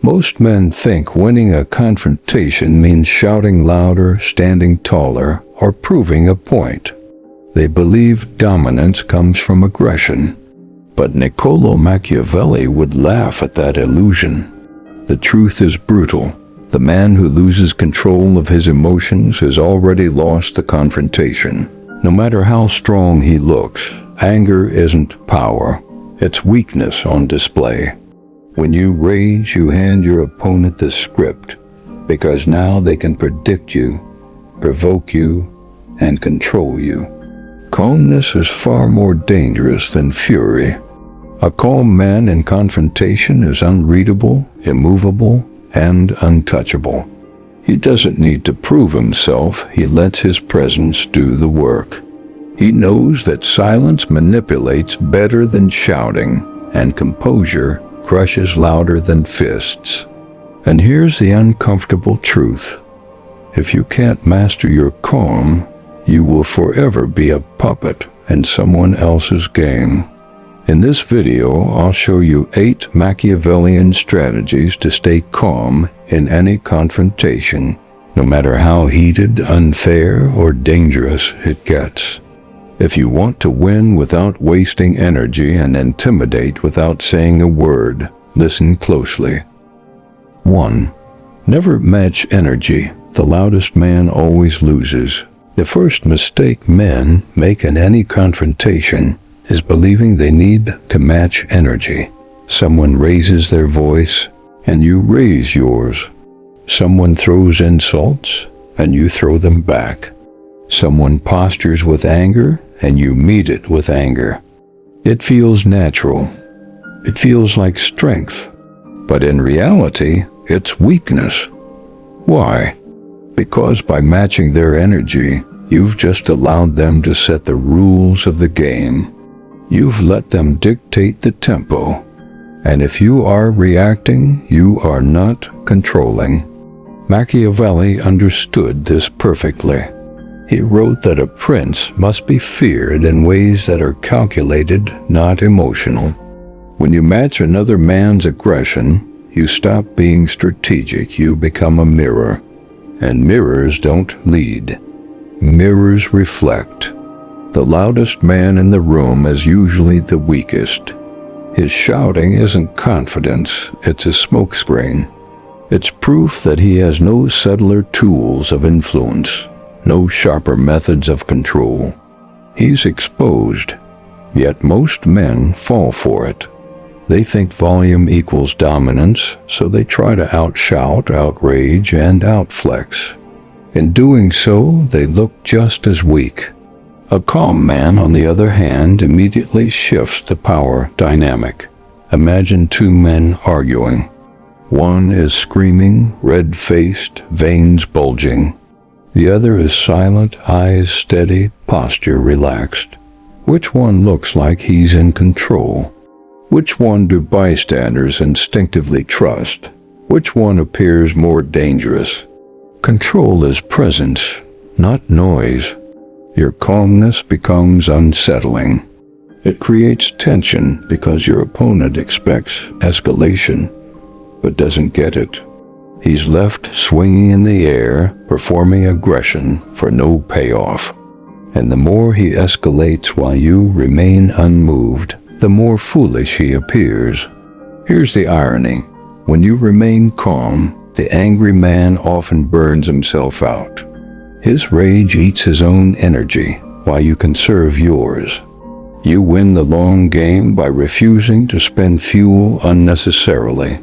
Most men think winning a confrontation means shouting louder, standing taller, or proving a point. They believe dominance comes from aggression. But Niccolò Machiavelli would laugh at that illusion. The truth is brutal. The man who loses control of his emotions has already lost the confrontation. No matter how strong he looks, anger isn't power. It's weakness on display. When you rage, you hand your opponent the script, because now they can predict you, provoke you, and control you. Calmness is far more dangerous than fury. A calm man in confrontation is unreadable, immovable, and untouchable. He doesn't need to prove himself, he lets his presence do the work. He knows that silence manipulates better than shouting, and composure crushes louder than fists. And here's the uncomfortable truth. If you can't master your calm, you will forever be a puppet in someone else's game. In this video, I'll show you 8 Machiavellian strategies to stay calm in any confrontation, no matter how heated, unfair, or dangerous it gets. If you want to win without wasting energy and intimidate without saying a word, listen closely. 1. Never match energy. The loudest man always loses. The first mistake men make in any confrontation is believing they need to match energy. Someone raises their voice, and you raise yours. Someone throws insults, and you throw them back. Someone postures with anger, and you meet it with anger. It feels natural. It feels like strength. But in reality, it's weakness. Why? Because by matching their energy, you've just allowed them to set the rules of the game. You've let them dictate the tempo. And if you are reacting, you are not controlling. Machiavelli understood this perfectly. He wrote that a prince must be feared in ways that are calculated, not emotional. When you match another man's aggression, you stop being strategic, you become a mirror. And mirrors don't lead. Mirrors reflect. The loudest man in the room is usually the weakest. His shouting isn't confidence, it's a smokescreen. It's proof that he has no subtler tools of influence, no sharper methods of control. He's exposed, yet most men fall for it. They think volume equals dominance, so they try to outshout, outrage, and outflex. In doing so, they look just as weak. A calm man, on the other hand, immediately shifts the power dynamic. Imagine 2 men arguing. One is screaming, red-faced, veins bulging. The other is silent, eyes steady, posture relaxed. Which one looks like he's in control? Which one do bystanders instinctively trust? Which one appears more dangerous? Control is presence, not noise. Your calmness becomes unsettling. It creates tension because your opponent expects escalation, but doesn't get it. He's left swinging in the air, performing aggression for no payoff. And the more he escalates while you remain unmoved, the more foolish he appears. Here's the irony. When you remain calm, the angry man often burns himself out. His rage eats his own energy while you conserve yours. You win the long game by refusing to spend fuel unnecessarily.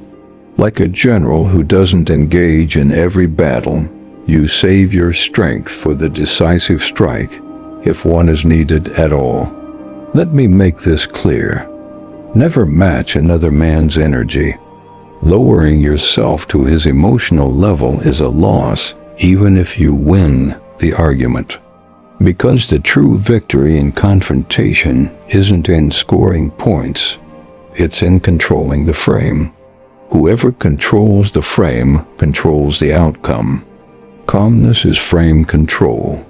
Like a general who doesn't engage in every battle, you save your strength for the decisive strike, if one is needed at all. Let me make this clear. Never match another man's energy. Lowering yourself to his emotional level is a loss, even if you win the argument. Because the true victory in confrontation isn't in scoring points, it's in controlling the frame. Whoever controls the frame controls the outcome. Calmness is frame control.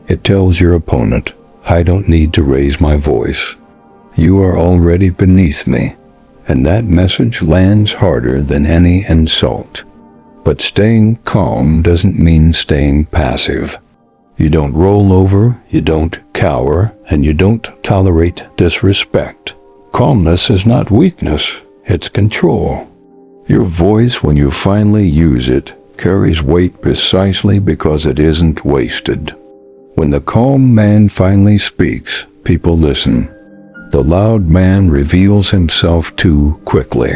It tells your opponent, I don't need to raise my voice. You are already beneath me, and that message lands harder than any insult. But staying calm doesn't mean staying passive. You don't roll over, you don't cower, and you don't tolerate disrespect. Calmness is not weakness, it's control. Your voice, when you finally use it, carries weight precisely because it isn't wasted. When the calm man finally speaks, people listen. The loud man reveals himself too quickly.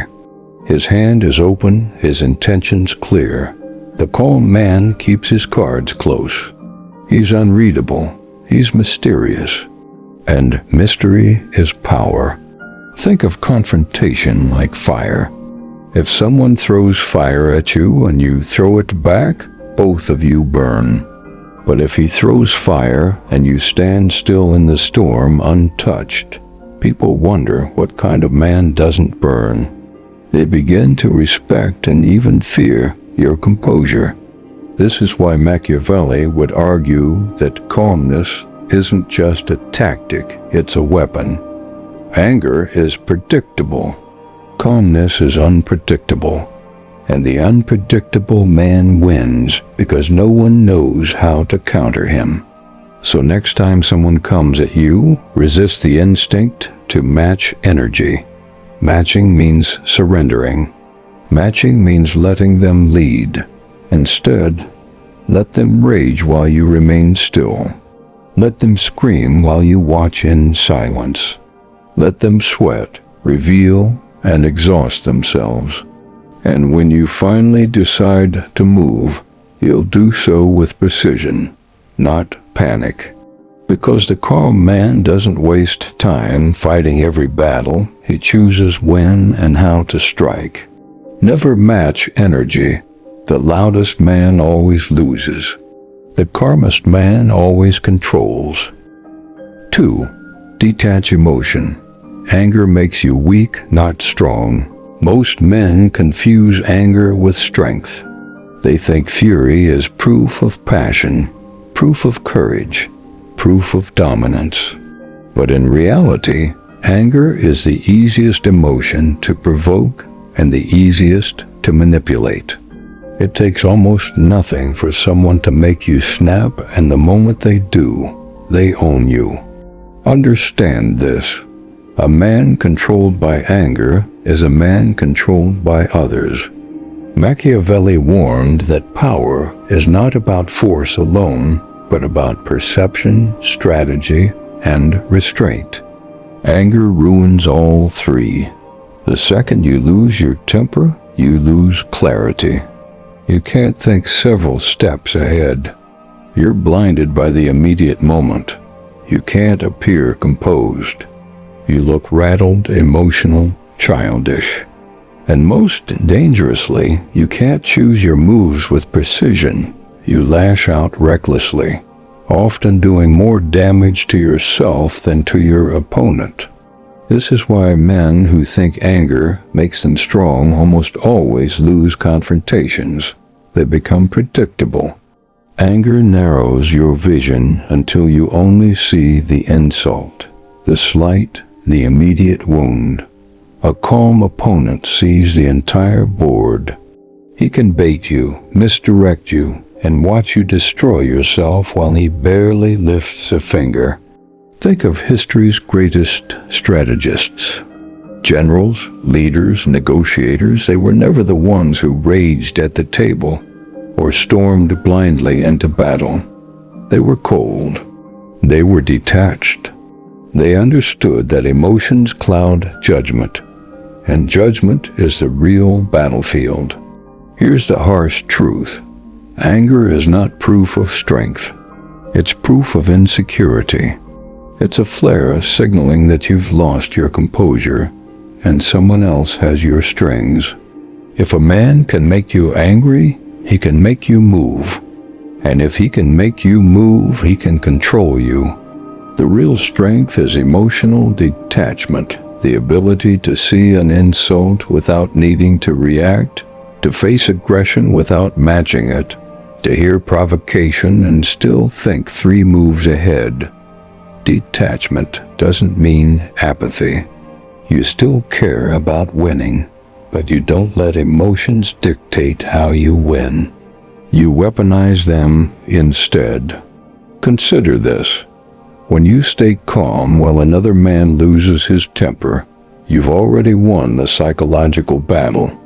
His hand is open, his intentions clear. The calm man keeps his cards close. He's unreadable, he's mysterious, and mystery is power. Think of confrontation like fire. If someone throws fire at you and you throw it back, both of you burn. But if he throws fire and you stand still in the storm untouched, people wonder what kind of man doesn't burn. They begin to respect and even fear your composure. This is why Machiavelli would argue that calmness isn't just a tactic, it's a weapon. Anger is predictable. Calmness is unpredictable. And the unpredictable man wins because no one knows how to counter him. So next time someone comes at you, resist the instinct to match energy. Matching means surrendering. Matching means letting them lead. Instead, let them rage while you remain still. Let them scream while you watch in silence. Let them sweat, reveal, and exhaust themselves. And when you finally decide to move, you'll do so with precision, not panic. Because the calm man doesn't waste time fighting every battle, he chooses when and how to strike. Never match energy. The loudest man always loses. The calmest man always controls. 2. Detach emotion. Anger makes you weak, not strong. Most men confuse anger with strength. They think fury is proof of passion, proof of courage, proof of dominance. But in reality, anger is the easiest emotion to provoke and the easiest to manipulate. It takes almost nothing for someone to make you snap, and the moment they do, they own you. Understand this. A man controlled by anger is a man controlled by others. Machiavelli warned that power is not about force alone, but about perception, strategy, and restraint. Anger ruins all three. The second you lose your temper, you lose clarity. You can't think several steps ahead. You're blinded by the immediate moment. You can't appear composed. You look rattled, emotional, childish. And most dangerously, you can't choose your moves with precision. You lash out recklessly, often doing more damage to yourself than to your opponent. This is why men who think anger makes them strong almost always lose confrontations. They become predictable. Anger narrows your vision until you only see the insult, the slight, the immediate wound. A calm opponent sees the entire board. He can bait you, misdirect you, and watch you destroy yourself while he barely lifts a finger. Think of history's greatest strategists. Generals, leaders, negotiators, they were never the ones who raged at the table or stormed blindly into battle. They were cold. They were detached. They understood that emotions cloud judgment, and judgment is the real battlefield. Here's the harsh truth. Anger is not proof of strength. It's proof of insecurity. It's a flare signaling that you've lost your composure and someone else has your strings. If a man can make you angry, he can make you move. And if he can make you move, he can control you. The real strength is emotional detachment, the ability to see an insult without needing to react, to face aggression without matching it, to hear provocation and still think 3 moves ahead. Detachment doesn't mean apathy. You still care about winning, but you don't let emotions dictate how you win. You weaponize them instead. Consider this. When you stay calm while another man loses his temper, you've already won the psychological battle.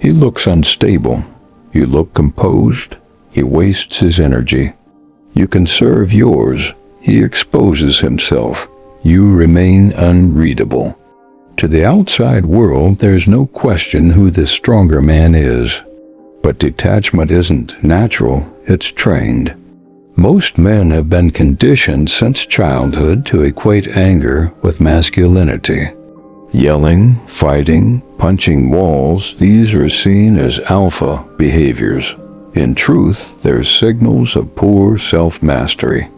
He looks unstable. You look composed. He wastes his energy. You conserve yours. He exposes himself. You remain unreadable. To the outside world, there's no question who the stronger man is. But detachment isn't natural, it's trained. Most men have been conditioned since childhood to equate anger with masculinity. Yelling, fighting, punching walls, these are seen as alpha behaviors. In truth, they're signals of poor self-mastery.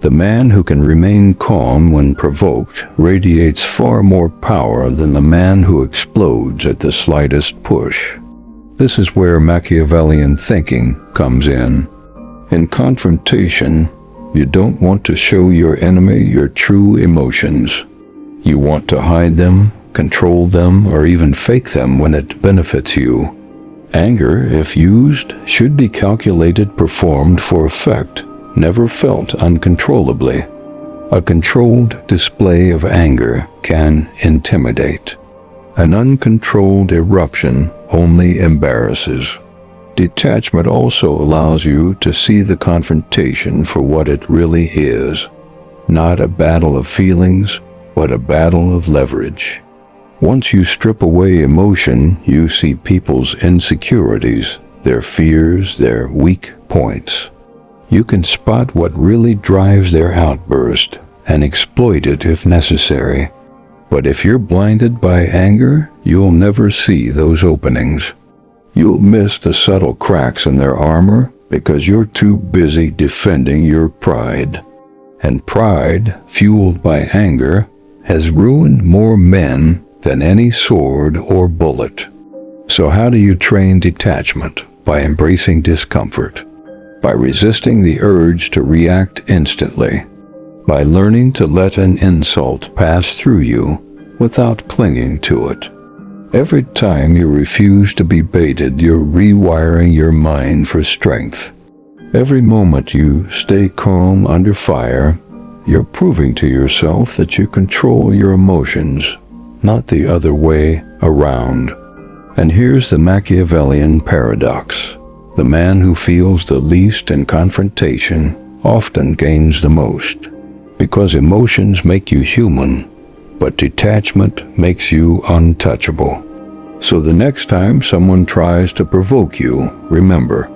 The man who can remain calm when provoked radiates far more power than the man who explodes at the slightest push. This is where Machiavellian thinking comes in. In confrontation, you don't want to show your enemy your true emotions. You want to hide them, control them, or even fake them when it benefits you. Anger, if used, should be calculated, performed for effect, never felt uncontrollably. A controlled display of anger can intimidate. An uncontrolled eruption only embarrasses. Detachment also allows you to see the confrontation for what it really is. Not a battle of feelings, but a battle of leverage. Once you strip away emotion, you see people's insecurities, their fears, their weak points. You can spot what really drives their outburst and exploit it if necessary. But if you're blinded by anger, you'll never see those openings. You'll miss the subtle cracks in their armor because you're too busy defending your pride. And pride, fueled by anger, has ruined more men than any sword or bullet. So how do you train detachment? By embracing discomfort. By resisting the urge to react instantly. By learning to let an insult pass through you without clinging to it. Every time you refuse to be baited, you're rewiring your mind for strength. Every moment you stay calm under fire, you're proving to yourself that you control your emotions, not the other way around. And here's the Machiavellian paradox. The man who feels the least in confrontation often gains the most, because emotions make you human, but detachment makes you untouchable. So the next time someone tries to provoke you, remember,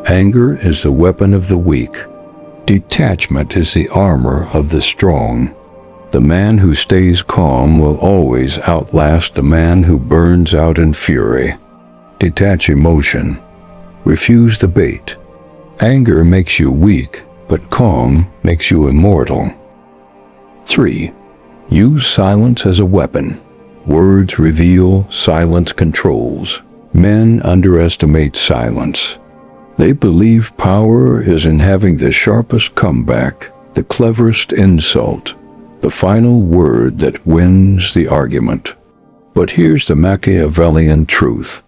anger is the weapon of the weak. Detachment is the armor of the strong. The man who stays calm will always outlast the man who burns out in fury. Detach emotion. Refuse the bait. Anger makes you weak, but calm makes you immortal. 3. Use silence as a weapon. Words reveal, silence controls. Men underestimate silence. They believe power is in having the sharpest comeback, the cleverest insult, the final word that wins the argument. But here's the Machiavellian truth.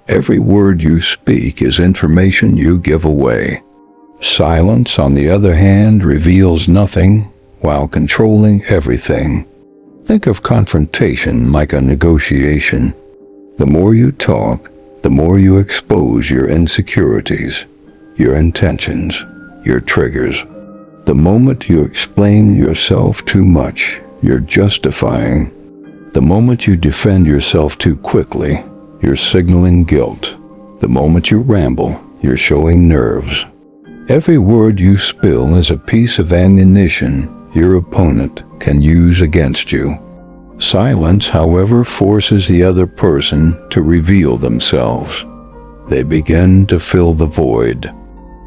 Every word you speak is information you give away. Silence, on the other hand, reveals nothing while controlling everything. Think of confrontation like a negotiation. The more you talk, the more you expose your insecurities, your intentions, your triggers. The moment you explain yourself too much, you're justifying. The moment you defend yourself too quickly, you're signaling guilt. The moment you ramble, you're showing nerves. Every word you spill is a piece of ammunition your opponent can use against you. Silence, however, forces the other person to reveal themselves. They begin to fill the void.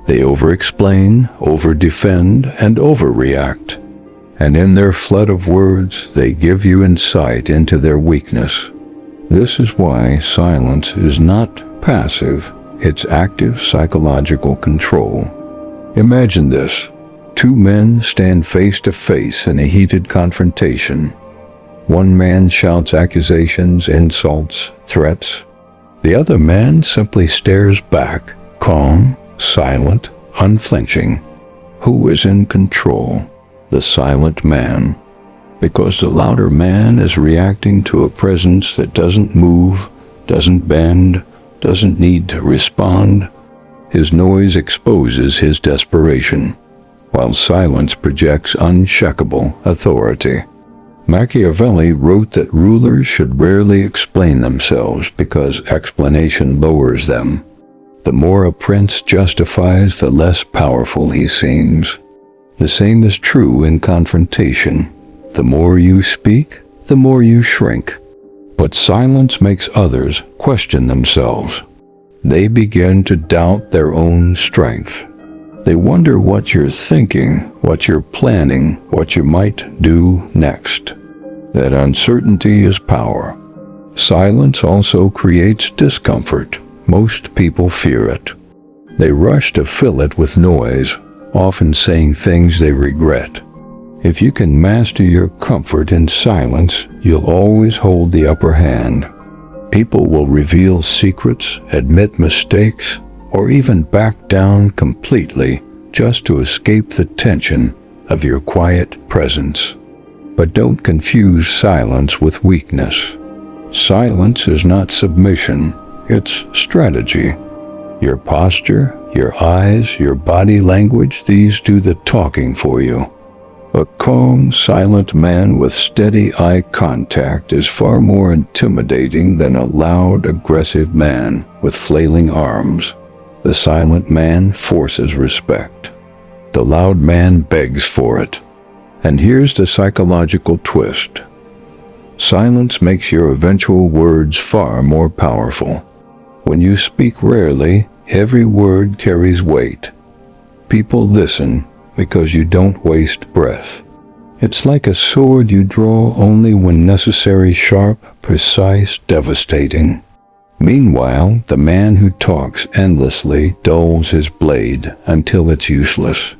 They over-explain, over-defend, and overreact. And in their flood of words, they give you insight into their weakness. This is why silence is not passive, it's active psychological control. Imagine this. Two men stand face to face in a heated confrontation. One man shouts accusations, insults, threats. The other man simply stares back, calm, silent, unflinching. Who is in control? The silent man. Because the louder man is reacting to a presence that doesn't move, doesn't bend, doesn't need to respond. His noise exposes his desperation, while silence projects unshakable authority. Machiavelli wrote that rulers should rarely explain themselves because explanation lowers them. The more a prince justifies, the less powerful he seems. The same is true in confrontation. The more you speak, the more you shrink. But silence makes others question themselves. They begin to doubt their own strength. They wonder what you're thinking, what you're planning, what you might do next. That uncertainty is power. Silence also creates discomfort. Most people fear it. They rush to fill it with noise, often saying things they regret. If you can master your comfort in silence, you'll always hold the upper hand. People will reveal secrets, admit mistakes, or even back down completely just to escape the tension of your quiet presence. But don't confuse silence with weakness. Silence is not submission, it's strategy. Your posture, your eyes, your body language, these do the talking for you. A calm, silent man with steady eye contact is far more intimidating than a loud, aggressive man with flailing arms. The silent man forces respect. The loud man begs for it. And here's the psychological twist. Silence makes your eventual words far more powerful. When you speak rarely, every word carries weight. People listen because you don't waste breath. It's like a sword you draw only when necessary, sharp, precise, devastating. Meanwhile, the man who talks endlessly dulls his blade until it's useless.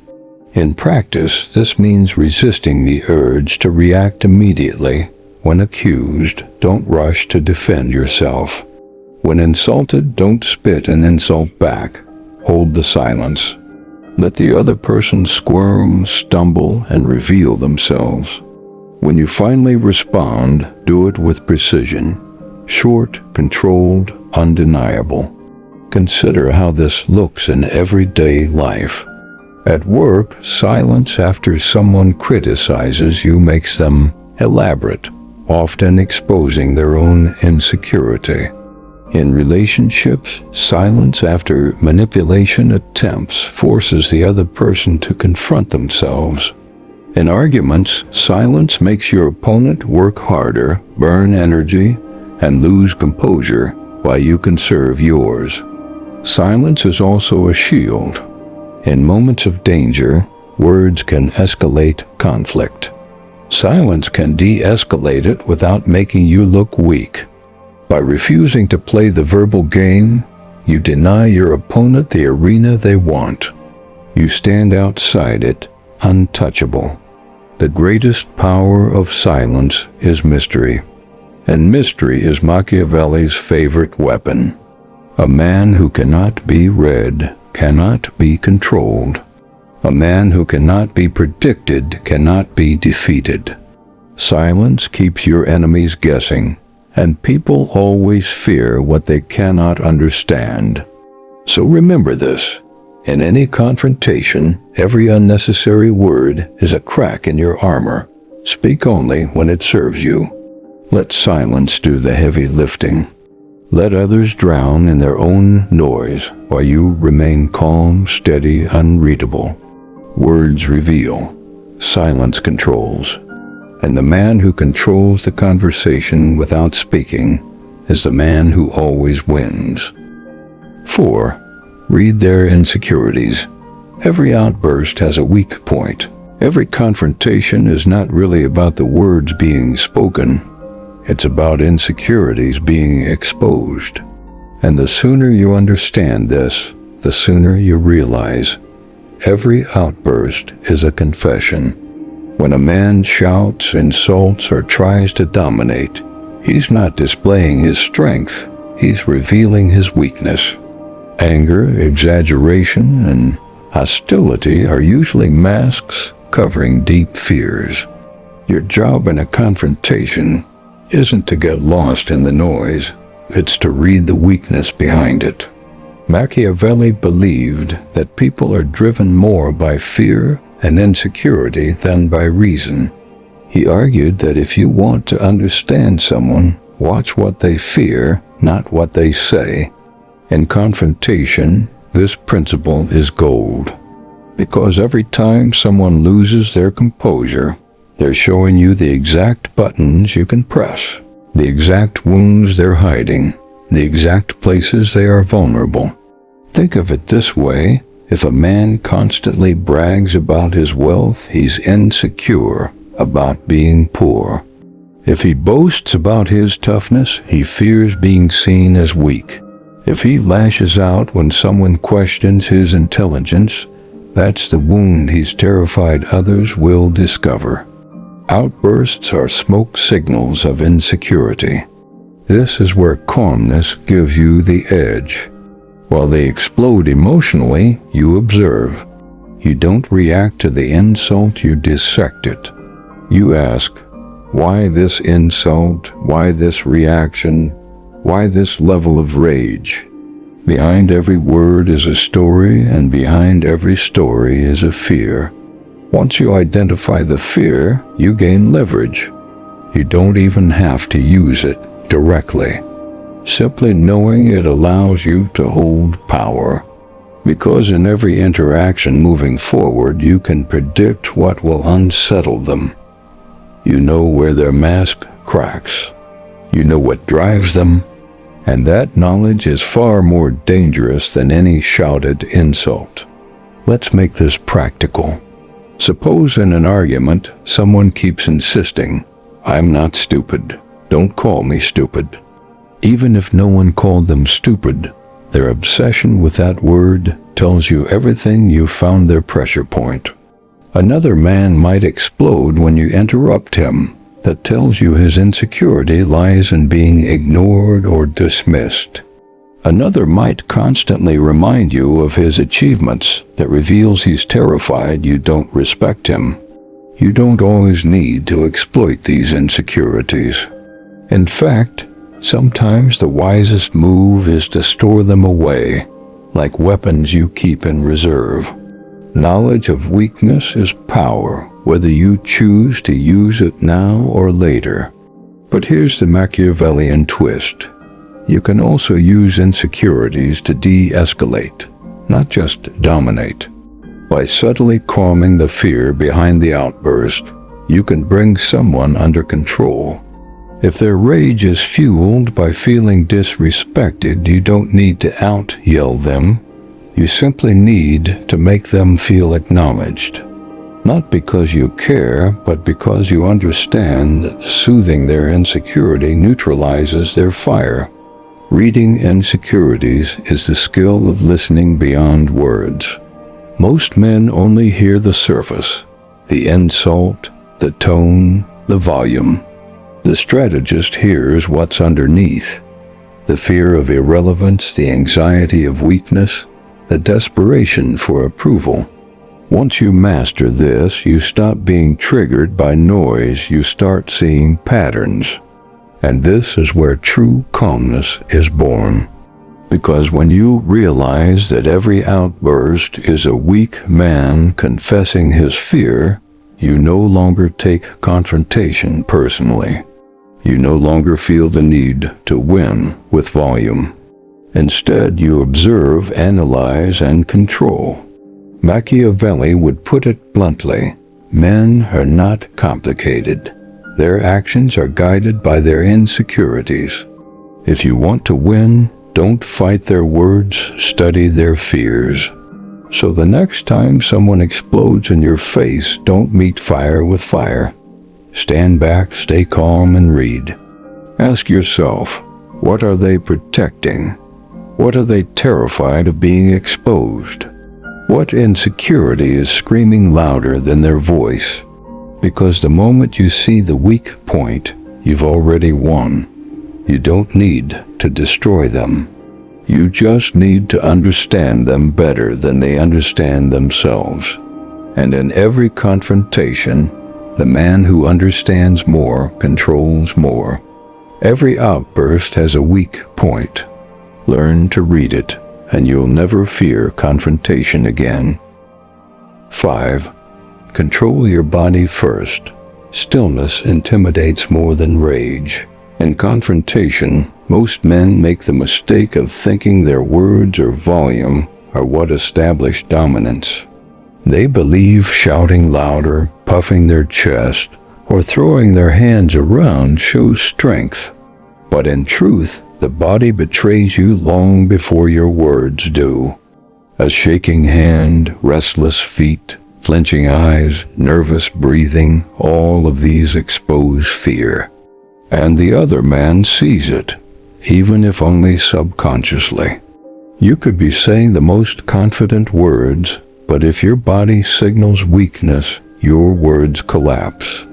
In practice, this means resisting the urge to react immediately. When accused, don't rush to defend yourself. When insulted, don't spit an insult back. Hold the silence. Let the other person squirm, stumble, and reveal themselves. When you finally respond, do it with precision. Short, controlled, undeniable. Consider how this looks in everyday life. At work, silence after someone criticizes you makes them elaborate, often exposing their own insecurity. In relationships, silence after manipulation attempts forces the other person to confront themselves. In arguments, silence makes your opponent work harder, burn energy, and lose composure while you conserve yours. Silence is also a shield. In moments of danger, words can escalate conflict. Silence can de-escalate it without making you look weak. By refusing to play the verbal game, you deny your opponent the arena they want. You stand outside it, untouchable. The greatest power of silence is mystery. And mystery is Machiavelli's favorite weapon. A man who cannot be read cannot be controlled. A man who cannot be predicted cannot be defeated. Silence keeps your enemies guessing, and people always fear what they cannot understand. So remember this. In any confrontation, every unnecessary word is a crack in your armor. Speak only when it serves you. Let silence do the heavy lifting. Let others drown in their own noise while you remain calm, steady, unreadable. Words reveal. Silence controls. And the man who controls the conversation without speaking is the man who always wins. 4. Read their insecurities. Every outburst has a weak point. Every confrontation is not really about the words being spoken. It's about insecurities being exposed. And the sooner you understand this, the sooner you realize every outburst is a confession. When a man shouts, insults, or tries to dominate, he's not displaying his strength, he's revealing his weakness. Anger, exaggeration, and hostility are usually masks covering deep fears. Your job in a confrontation isn't to get lost in the noise, it's to read the weakness behind it. Machiavelli believed that people are driven more by fear and insecurity than by reason. He argued that if you want to understand someone, watch what they fear, not what they say. In confrontation, this principle is gold, because every time someone loses their composure, they're showing you the exact buttons you can press, the exact wounds they're hiding, the exact places they are vulnerable. Think of it this way: if a man constantly brags about his wealth, he's insecure about being poor. If he boasts about his toughness, he fears being seen as weak. If he lashes out when someone questions his intelligence, that's the wound he's terrified others will discover. Outbursts are smoke signals of insecurity. This is where calmness gives you the edge. While they explode emotionally, you observe. You don't react to the insult, you dissect it. You ask, why this insult? Why this reaction? Why this level of rage? Behind every word is a story, and behind every story is a fear. Once you identify the fear, you gain leverage. You don't even have to use it directly. Simply knowing it allows you to hold power, because in every interaction moving forward, you can predict what will unsettle them. You know where their mask cracks. You know what drives them, and that knowledge is far more dangerous than any shouted insult. Let's make this practical. Suppose in an argument, someone keeps insisting, "I'm not stupid. Don't call me stupid." Even if no one called them stupid, their obsession with that word tells you everything you found their pressure point. Another man might explode when you interrupt him. That tells you his insecurity lies in being ignored or dismissed. Another might constantly remind you of his achievements. That reveals he's terrified you don't respect him. You don't always need to exploit these insecurities. In fact, sometimes the wisest move is to store them away, like weapons you keep in reserve. Knowledge of weakness is power, whether you choose to use it now or later. But here's the Machiavellian twist. You can also use insecurities to de-escalate, not just dominate. By subtly calming the fear behind the outburst, you can bring someone under control. If their rage is fueled by feeling disrespected, you don't need to out-yell them. You simply need to make them feel acknowledged. Not because you care, but because you understand that soothing their insecurity neutralizes their fire. Reading insecurities is the skill of listening beyond words. Most men only hear the surface, the insult, the tone, the volume. The strategist hears what's underneath, the fear of irrelevance, the anxiety of weakness, the desperation for approval. Once you master this, you stop being triggered by noise, you start seeing patterns. And this is where true calmness is born. Because when you realize that every outburst is a weak man confessing his fear, you no longer take confrontation personally. You no longer feel the need to win with volume. Instead, you observe, analyze, and control. Machiavelli would put it bluntly, men are not complicated. Their actions are guided by their insecurities. If you want to win, don't fight their words, study their fears. So the next time someone explodes in your face, don't meet fire with fire. Stand back, stay calm, and read. Ask yourself, what are they protecting? What are they terrified of being exposed? What insecurity is screaming louder than their voice? Because the moment you see the weak point, you've already won. You don't need to destroy them. You just need to understand them better than they understand themselves. And in every confrontation, the man who understands more controls more. Every outburst has a weak point. Learn to read it, and you'll never fear confrontation again. 5. Control your body first. Stillness intimidates more than rage. In confrontation, most men make the mistake of thinking their words or volume are what establish dominance. They believe shouting louder, puffing their chest, or throwing their hands around shows strength. But in truth, the body betrays you long before your words do. A shaking hand, restless feet, flinching eyes, nervous breathing, all of these expose fear. And the other man sees it, even if only subconsciously. You could be saying the most confident words, but if your body signals weakness, your words collapse.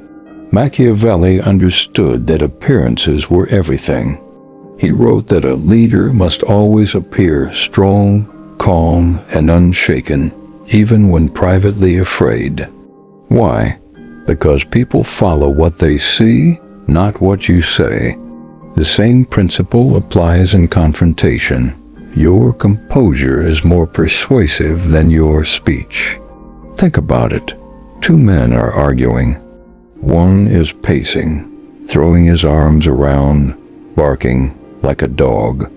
Machiavelli understood that appearances were everything. He wrote that a leader must always appear strong, calm, and unshaken, even when privately afraid. Why? Because people follow what they see, not what you say. The same principle applies in confrontation. Your composure is more persuasive than your speech. Think about it. Two men are arguing. One is pacing, throwing his arms around, barking like a dog.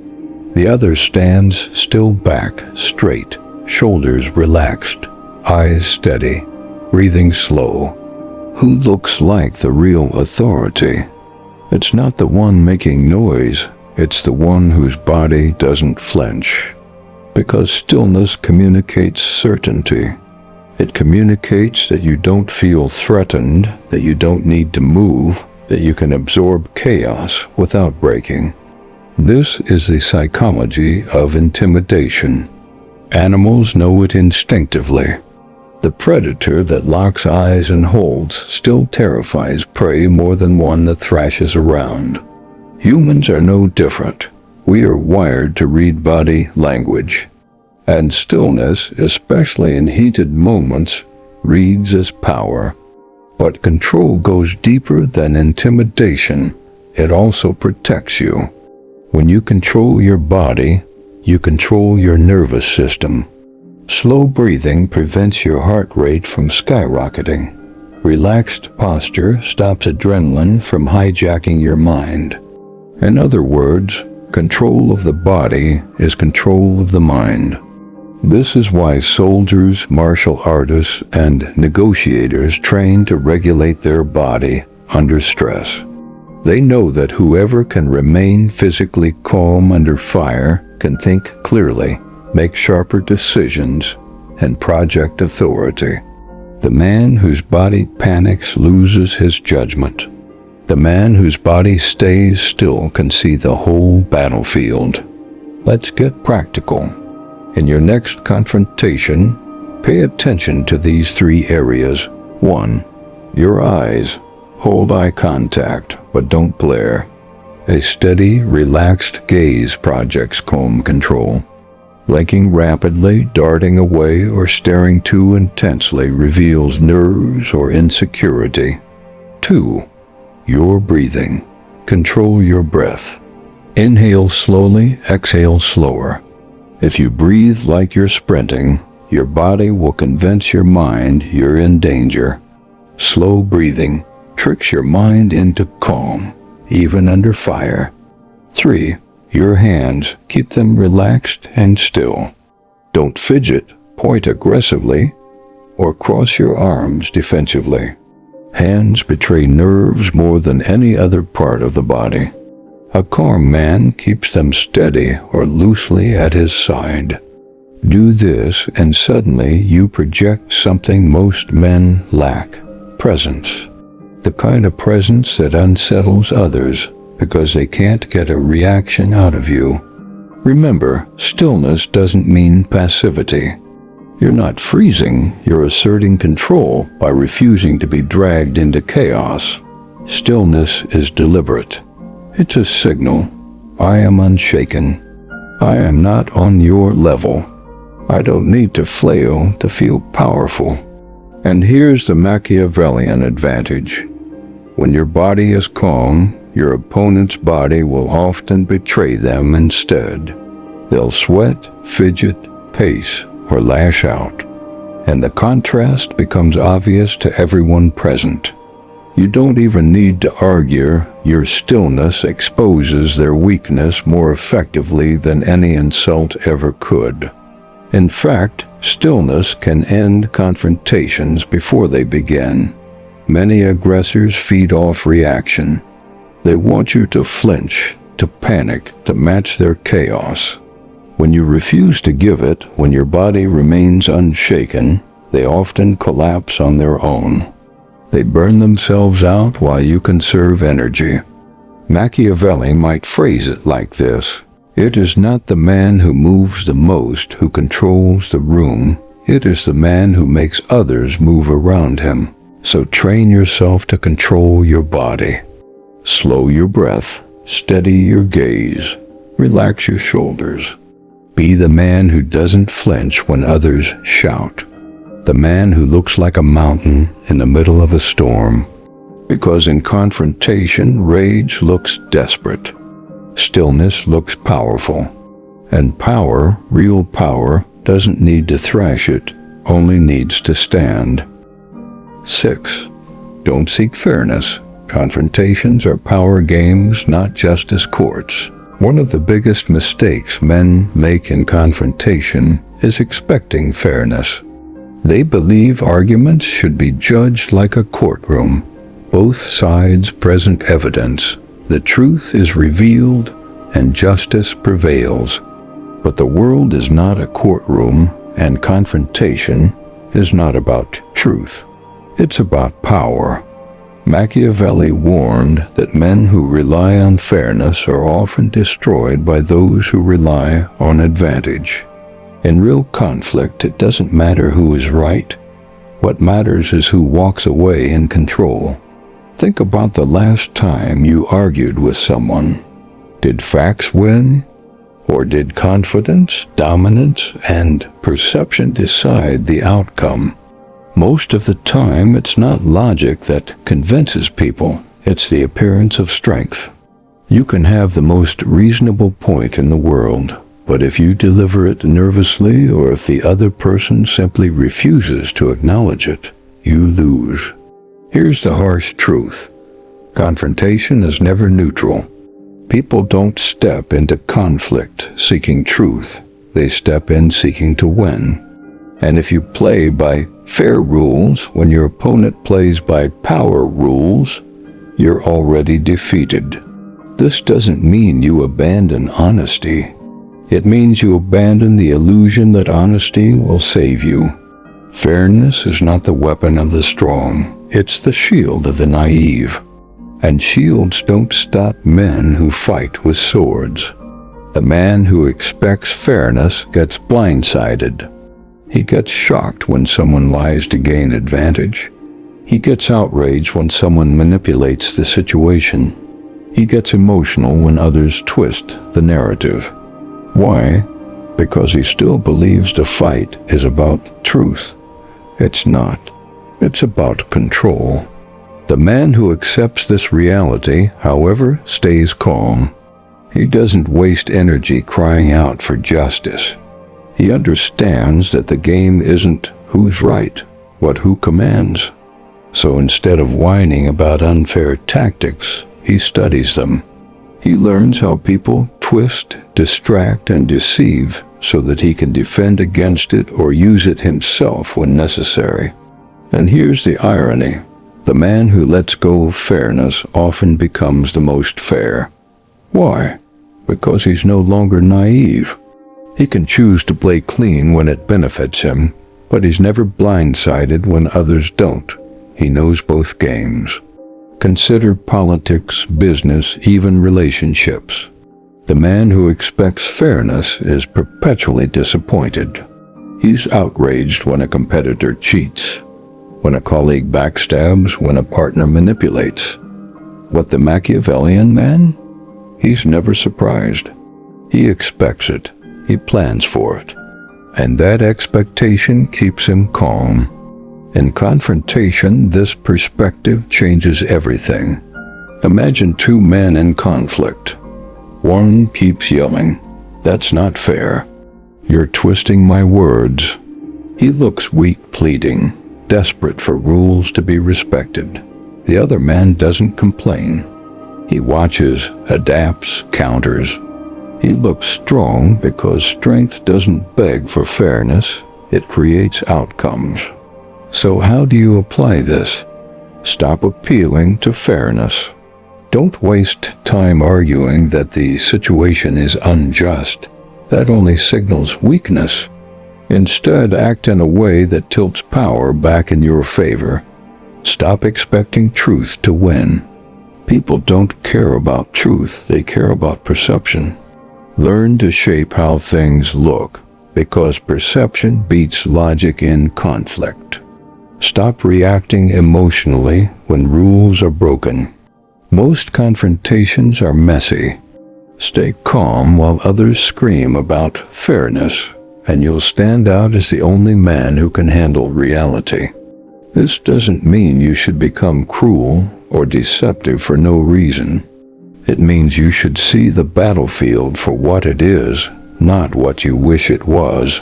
The other stands still back, straight, shoulders relaxed, eyes steady, breathing slow. Who looks like the real authority? It's not the one making noise, it's the one whose body doesn't flinch. Because stillness communicates certainty. It communicates that you don't feel threatened, that you don't need to move, that you can absorb chaos without breaking. This is the psychology of intimidation. Animals know it instinctively. The predator that locks eyes and holds still terrifies prey more than one that thrashes around. Humans are no different. We are wired to read body language. And stillness, especially in heated moments, reads as power. But control goes deeper than intimidation. It also protects you. When you control your body, you control your nervous system. Slow breathing prevents your heart rate from skyrocketing. Relaxed posture stops adrenaline from hijacking your mind. In other words, control of the body is control of the mind. This is why soldiers, martial artists, and negotiators train to regulate their body under stress. They know that whoever can remain physically calm under fire can think clearly, make sharper decisions, and project authority. The man whose body panics loses his judgment. The man whose body stays still can see the whole battlefield. Let's get practical. In your next confrontation, pay attention to these 3 areas. 1. Your eyes. Hold eye contact, but don't glare. A steady, relaxed gaze projects calm control. Blinking rapidly, darting away, or staring too intensely reveals nerves or insecurity. 2. Your breathing. Control your breath. Inhale slowly, exhale slower. If you breathe like you're sprinting, your body will convince your mind you're in danger. Slow breathing tricks your mind into calm, even under fire. 3. Your hands. Keep them relaxed and still. Don't fidget, point aggressively, or cross your arms defensively. Hands betray nerves more than any other part of the body. A calm man keeps them steady or loosely at his side. Do this and suddenly you project something most men lack: presence. The kind of presence that unsettles others because they can't get a reaction out of you. Remember, stillness doesn't mean passivity. You're not freezing, you're asserting control by refusing to be dragged into chaos. Stillness is deliberate. It's a signal. I am unshaken. I am not on your level. I don't need to flail to feel powerful. And here's the Machiavellian advantage. When your body is calm, your opponent's body will often betray them instead. They'll sweat, fidget, pace, or lash out, and the contrast becomes obvious to everyone present. You don't even need to argue. Your stillness exposes their weakness more effectively than any insult ever could. In fact, stillness can end confrontations before they begin. Many aggressors feed off reaction. They want you to flinch, to panic, to match their chaos. When you refuse to give it, when your body remains unshaken, they often collapse on their own. They burn themselves out while you conserve energy. Machiavelli might phrase it like this: it is not the man who moves the most who controls the room. It is the man who makes others move around him. So train yourself to control your body. Slow your breath, steady your gaze, relax your shoulders. Be the man who doesn't flinch when others shout. The man who looks like a mountain in the middle of a storm. Because in confrontation, rage looks desperate. Stillness looks powerful. And power, real power, doesn't need to thrash it, only needs to stand. 6. Don't seek fairness. Confrontations are power games, not justice courts. One of the biggest mistakes men make in confrontation is expecting fairness. They believe arguments should be judged like a courtroom. Both sides present evidence. The truth is revealed and justice prevails. But the world is not a courtroom, and confrontation is not about truth. It's about power. Machiavelli warned that men who rely on fairness are often destroyed by those who rely on advantage. In real conflict, it doesn't matter who is right. What matters is who walks away in control. Think about the last time you argued with someone. Did facts win? Or did confidence, dominance, and perception decide the outcome? Most of the time, it's not logic that convinces people. It's the appearance of strength. You can have the most reasonable point in the world, but if you deliver it nervously, or if the other person simply refuses to acknowledge it, you lose. Here's the harsh truth. Confrontation is never neutral. People don't step into conflict seeking truth. They step in seeking to win. And if you play by fair rules when your opponent plays by power rules, you're already defeated. This doesn't mean you abandon honesty. It means you abandon the illusion that honesty will save you. Fairness is not the weapon of the strong. It's the shield of the naive. And shields don't stop men who fight with swords. The man who expects fairness gets blindsided. He gets shocked when someone lies to gain advantage. He gets outraged when someone manipulates the situation. He gets emotional when others twist the narrative. Why? Because he still believes the fight is about truth. It's not. It's about control. The man who accepts this reality, however, stays calm. He doesn't waste energy crying out for justice. He understands that the game isn't who's right, but who commands. So instead of whining about unfair tactics, he studies them. He learns how people twist, distract, and deceive so that he can defend against it or use it himself when necessary. And here's the irony. The man who lets go of fairness often becomes the most fair. Why? Because he's no longer naive. He can choose to play clean when it benefits him, but he's never blindsided when others don't. He knows both games. Consider politics, business, even relationships. The man who expects fairness is perpetually disappointed. He's outraged when a competitor cheats, when a colleague backstabs, when a partner manipulates. What the Machiavellian man? He's never surprised. He expects it. He plans for it. And that expectation keeps him calm. In confrontation, this perspective changes everything. Imagine two men in conflict. One keeps yelling, "That's not fair. You're twisting my words." He looks weak, pleading, desperate for rules to be respected. The other man doesn't complain. He watches, adapts, counters. He looks strong because strength doesn't beg for fairness, it creates outcomes. So how do you apply this? Stop appealing to fairness. Don't waste time arguing that the situation is unjust. That only signals weakness. Instead, act in a way that tilts power back in your favor. Stop expecting truth to win. People don't care about truth, they care about perception. Learn to shape how things look, because perception beats logic in conflict. Stop reacting emotionally when rules are broken. Most confrontations are messy. Stay calm while others scream about fairness, and you'll stand out as the only man who can handle reality. This doesn't mean you should become cruel or deceptive for no reason. It means you should see the battlefield for what it is, not what you wish it was.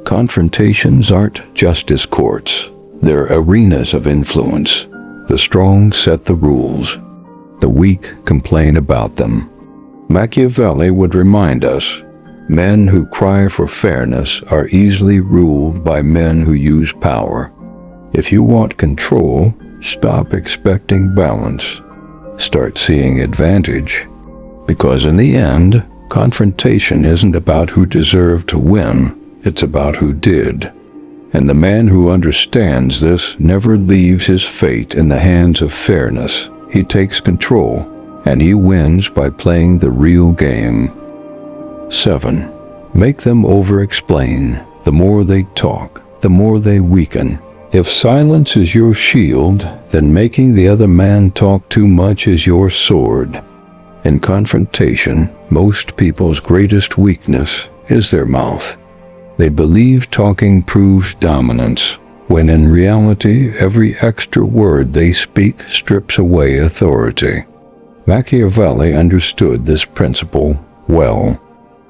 Confrontations aren't justice courts. They're arenas of influence. The strong set the rules. The weak complain about them. Machiavelli would remind us, men who cry for fairness are easily ruled by men who use power. If you want control, stop expecting balance. Start seeing advantage. Because in the end, confrontation isn't about who deserved to win, it's about who did. And the man who understands this never leaves his fate in the hands of fairness. He takes control, and he wins by playing the real game. 7. Make them over-explain. The more they talk, the more they weaken. If silence is your shield, then making the other man talk too much is your sword. In confrontation, most people's greatest weakness is their mouth. They believe talking proves dominance, when in reality, every extra word they speak strips away authority. Machiavelli understood this principle well.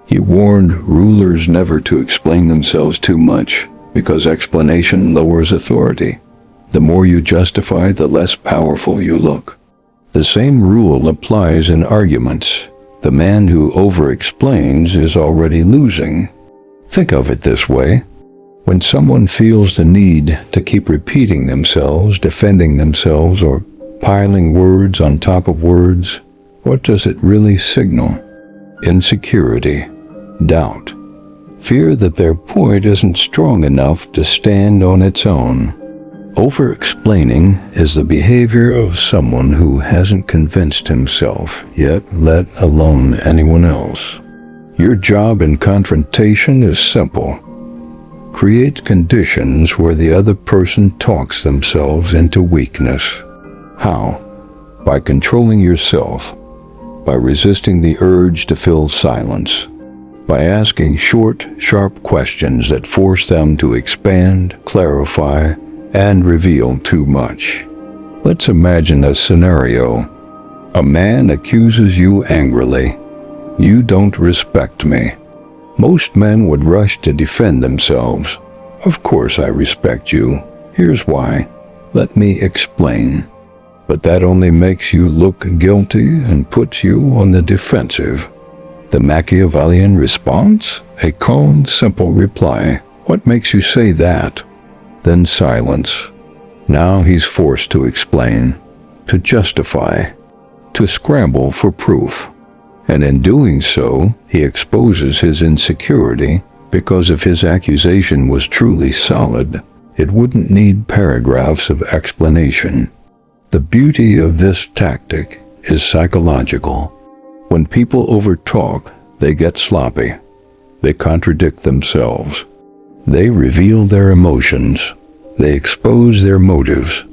He warned rulers never to explain themselves too much, because explanation lowers authority. The more you justify, the less powerful you look. The same rule applies in arguments. The man who over-explains is already losing. Think of it this way. When someone feels the need to keep repeating themselves, defending themselves, or piling words on top of words, what does it really signal? Insecurity, doubt, fear that their point isn't strong enough to stand on its own. Over-explaining is the behavior of someone who hasn't convinced himself yet, let alone anyone else. Your job in confrontation is simple. Create conditions where the other person talks themselves into weakness. How? By controlling yourself, by resisting the urge to fill silence, by asking short, sharp questions that force them to expand, clarify, and reveal too much. Let's imagine a scenario. A man accuses you angrily. You don't respect me. Most men would rush to defend themselves. Of course I respect you. Here's why. Let me explain. But that only makes you look guilty and puts you on the defensive. The Machiavellian response? A calm, simple reply. What makes you say that? Then silence. Now he's forced to explain, to justify, to scramble for proof. And in doing so, he exposes his insecurity, because if his accusation was truly solid, it wouldn't need paragraphs of explanation. The beauty of this tactic is psychological. When people overtalk, they get sloppy. They contradict themselves. They reveal their emotions. They expose their motives.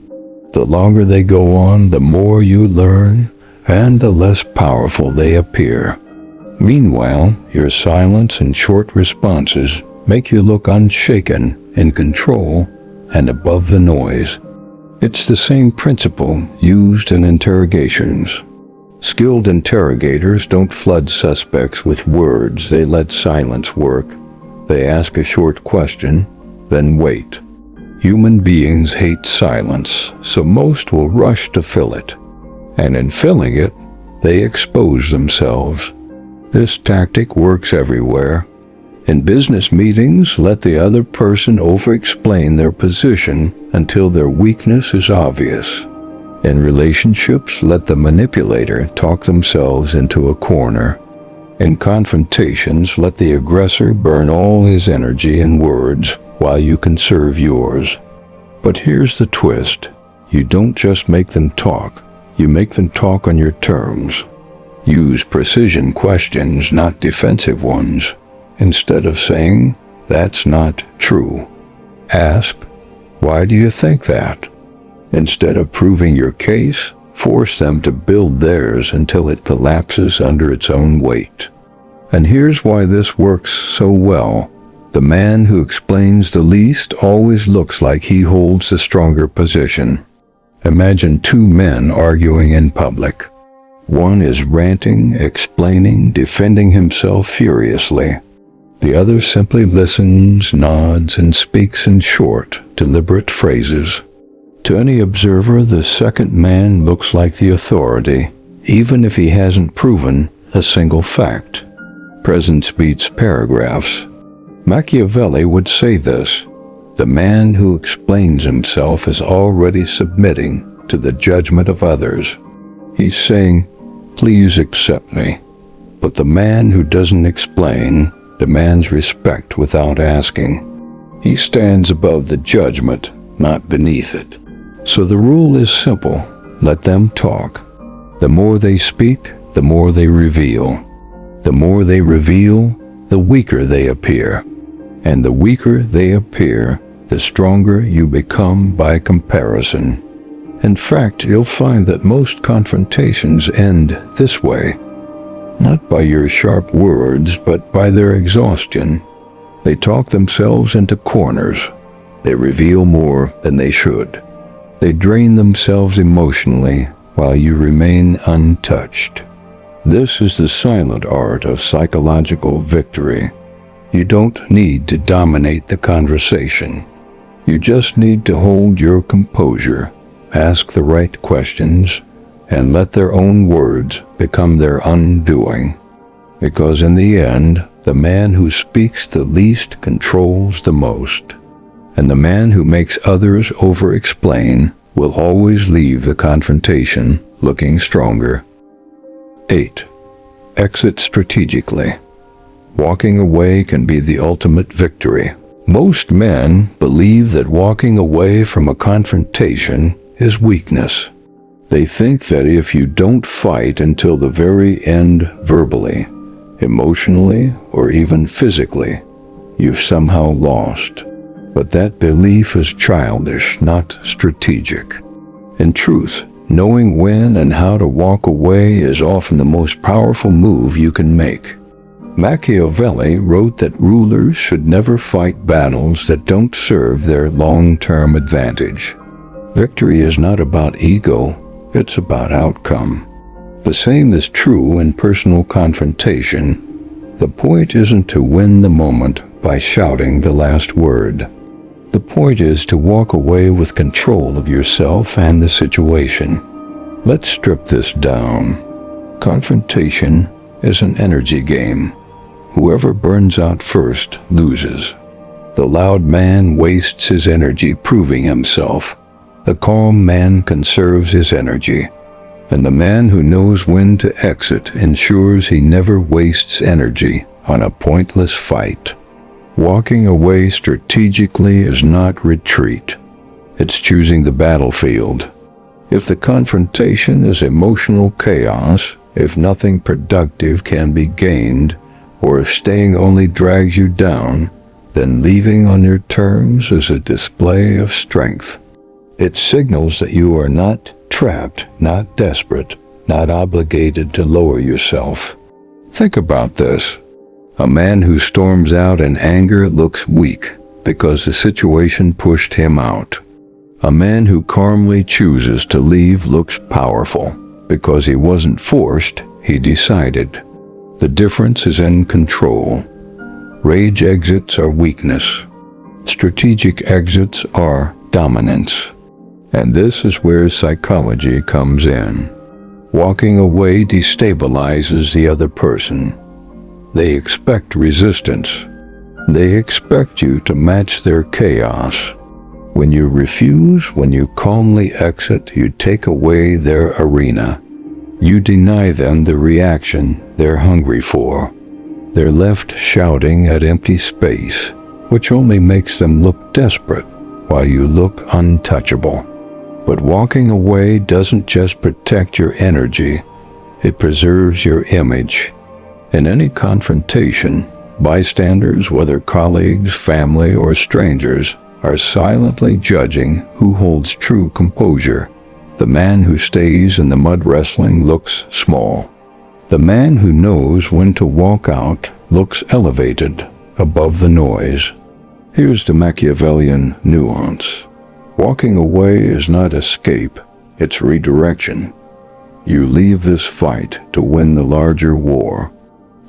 The longer they go on, the more you learn, and the less powerful they appear. Meanwhile, your silence and short responses make you look unshaken, in control, and above the noise. It's the same principle used in interrogations. Skilled interrogators don't flood suspects with words, they let silence work. They ask a short question, then wait. Human beings hate silence, so most will rush to fill it. And in filling it, they expose themselves. This tactic works everywhere. In business meetings, let the other person over-explain their position until their weakness is obvious. In relationships, let the manipulator talk themselves into a corner. In confrontations, let the aggressor burn all his energy in words while you conserve yours. But here's the twist. You don't just make them talk. You make them talk on your terms. Use precision questions, not defensive ones. Instead of saying, "That's not true," ask, "Why do you think that?" Instead of proving your case, force them to build theirs until it collapses under its own weight. And here's why this works so well. The man who explains the least always looks like he holds the stronger position. Imagine two men arguing in public. One is ranting, explaining, defending himself furiously. The other simply listens, nods, and speaks in short, deliberate phrases. To any observer, the second man looks like the authority, even if he hasn't proven a single fact. Presence beats paragraphs. Machiavelli would say this: the man who explains himself is already submitting to the judgment of others. He's saying, "Please accept me." But the man who doesn't explain demands respect without asking. He stands above the judgment, not beneath it. So the rule is simple: let them talk. The more they speak, the more they reveal. The more they reveal, the weaker they appear. And the weaker they appear, the stronger you become by comparison. In fact, you'll find that most confrontations end this way. Not by your sharp words, but by their exhaustion. They talk themselves into corners. They reveal more than they should. They drain themselves emotionally while you remain untouched. This is the silent art of psychological victory. You don't need to dominate the conversation. You just need to hold your composure, ask the right questions, and let their own words become their undoing. Because in the end, the man who speaks the least controls the most. And the man who makes others over-explain will always leave the confrontation looking stronger. 8. Exit strategically. Walking away can be the ultimate victory. Most men believe that walking away from a confrontation is weakness. They think that if you don't fight until the very end verbally, emotionally, or even physically, you've somehow lost. But that belief is childish, not strategic. In truth, knowing when and how to walk away is often the most powerful move you can make. Machiavelli wrote that rulers should never fight battles that don't serve their long-term advantage. Victory is not about ego, it's about outcome. The same is true in personal confrontation. The point isn't to win the moment by shouting the last word. The point is to walk away with control of yourself and the situation. Let's strip this down. Confrontation is an energy game. Whoever burns out first loses. The loud man wastes his energy proving himself. The calm man conserves his energy. And the man who knows when to exit ensures he never wastes energy on a pointless fight. Walking away strategically is not retreat. It's choosing the battlefield. If the confrontation is emotional chaos, if nothing productive can be gained, or if staying only drags you down, then leaving on your terms is a display of strength. It signals that you are not trapped, not desperate, not obligated to lower yourself. Think about this. A man who storms out in anger looks weak because the situation pushed him out. A man who calmly chooses to leave looks powerful because he wasn't forced, he decided. The difference is in control. Rage exits are weakness. Strategic exits are dominance. And this is where psychology comes in. Walking away destabilizes the other person. They expect resistance. They expect you to match their chaos. When you refuse, when you calmly exit, you take away their arena. You deny them the reaction they're hungry for. They're left shouting at empty space, which only makes them look desperate while you look untouchable. But walking away doesn't just protect your energy, it preserves your image. In any confrontation, bystanders, whether colleagues, family, or strangers, are silently judging who holds true composure. The man who stays in the mud wrestling looks small. The man who knows when to walk out looks elevated above the noise. Here's the Machiavellian nuance. Walking away is not escape, it's redirection. You leave this fight to win the larger war.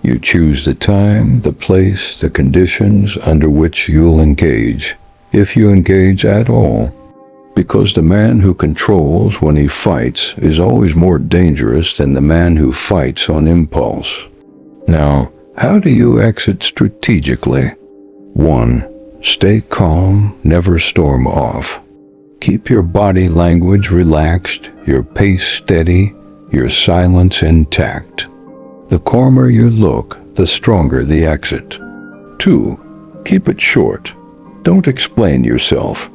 You choose the time, the place, the conditions under which you'll engage, if you engage at all. Because the man who controls when he fights is always more dangerous than the man who fights on impulse. Now, how do you exit strategically? 1. Stay calm, never storm off. Keep your body language relaxed, your pace steady, your silence intact. The calmer you look, the stronger the exit. 2. Keep it short. Don't explain yourself.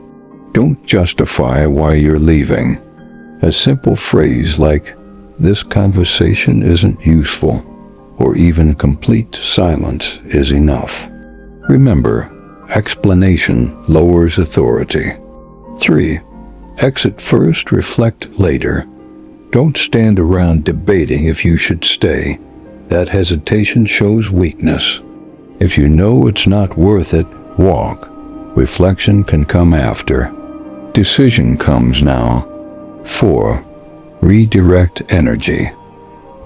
Don't justify why you're leaving. A simple phrase like, "This conversation isn't useful," or even complete silence is enough. Remember, explanation lowers authority. 3. Exit first, reflect later. Don't stand around debating if you should stay. That hesitation shows weakness. If you know it's not worth it, walk. Reflection can come after. Decision comes now. 4. Redirect energy.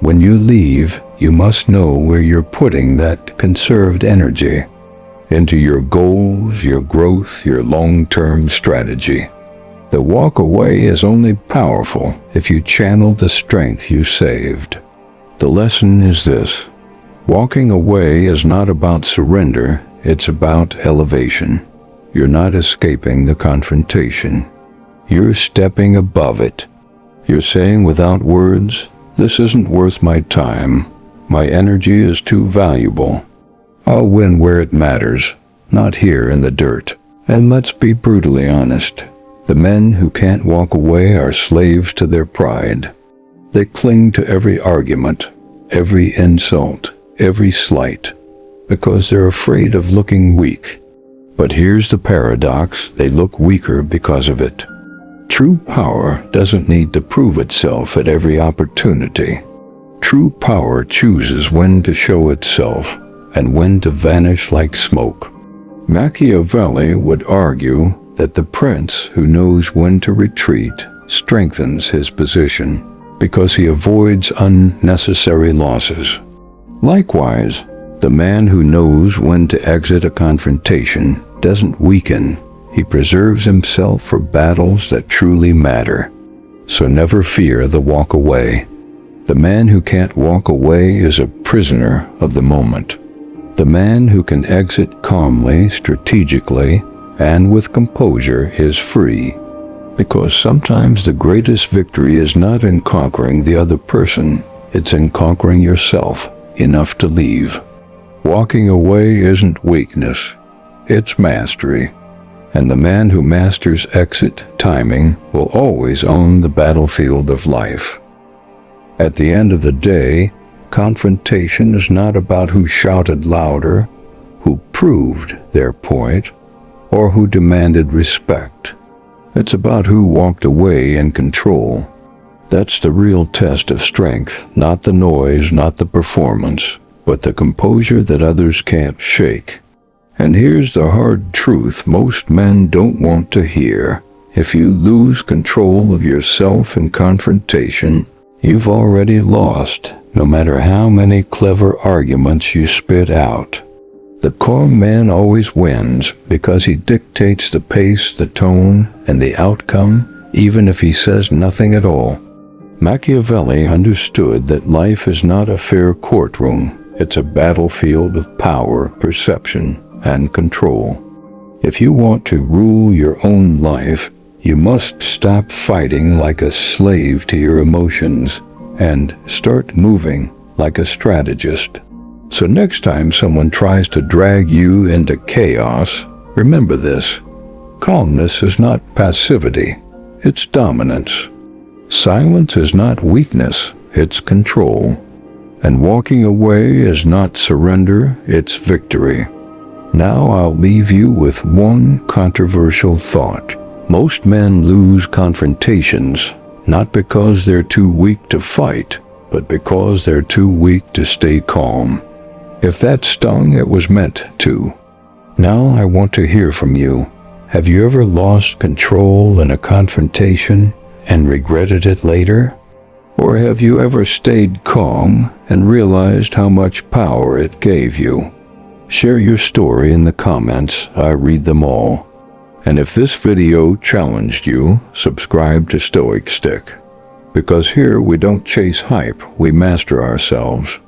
When you leave, you must know where you're putting that conserved energy. Into your goals, your growth, your long-term strategy. The walk away is only powerful if you channel the strength you saved. The lesson is this. Walking away is not about surrender, it's about elevation. You're not escaping the confrontation. You're stepping above it. You're saying without words, "This isn't worth my time. My energy is too valuable. I'll win where it matters, not here in the dirt." And let's be brutally honest. The men who can't walk away are slaves to their pride. They cling to every argument, every insult, every slight, because they're afraid of looking weak. But here's the paradox, they look weaker because of it. True power doesn't need to prove itself at every opportunity. True power chooses when to show itself and when to vanish like smoke. Machiavelli would argue that the prince who knows when to retreat strengthens his position because he avoids unnecessary losses. Likewise, the man who knows when to exit a confrontation doesn't weaken. He preserves himself for battles that truly matter. So never fear the walk away. The man who can't walk away is a prisoner of the moment. The man who can exit calmly, strategically, and with composure is free. Because sometimes the greatest victory is not in conquering the other person, it's in conquering yourself enough to leave. Walking away isn't weakness, it's mastery. And the man who masters exit timing will always own the battlefield of life. At the end of the day, confrontation is not about who shouted louder who proved their point, or who demanded respect. It's about who walked away in control. That's the real test of strength, not the noise, not the performance, but the composure that others can't shake. And here's the hard truth most men don't want to hear. If you lose control of yourself in confrontation, you've already lost, no matter how many clever arguments you spit out. The calm man always wins because he dictates the pace, the tone, and the outcome, even if he says nothing at all. Machiavelli understood that life is not a fair courtroom. It's a battlefield of power, perception, and control. If you want to rule your own life, you must stop fighting like a slave to your emotions and start moving like a strategist. So next time someone tries to drag you into chaos, remember this. Calmness is not passivity, it's dominance. Silence is not weakness, it's control. And walking away is not surrender, it's victory. Now I'll leave you with one controversial thought. Most men lose confrontations, not because they're too weak to fight, but because they're too weak to stay calm. If that stung, it was meant to. Now I want to hear from you. Have you ever lost control in a confrontation and regretted it later? Or have you ever stayed calm and realized how much power it gave you? Share your story in the comments. I read them all. And if this video challenged you, subscribe to Stoic Stick. Because here we don't chase hype, we master ourselves.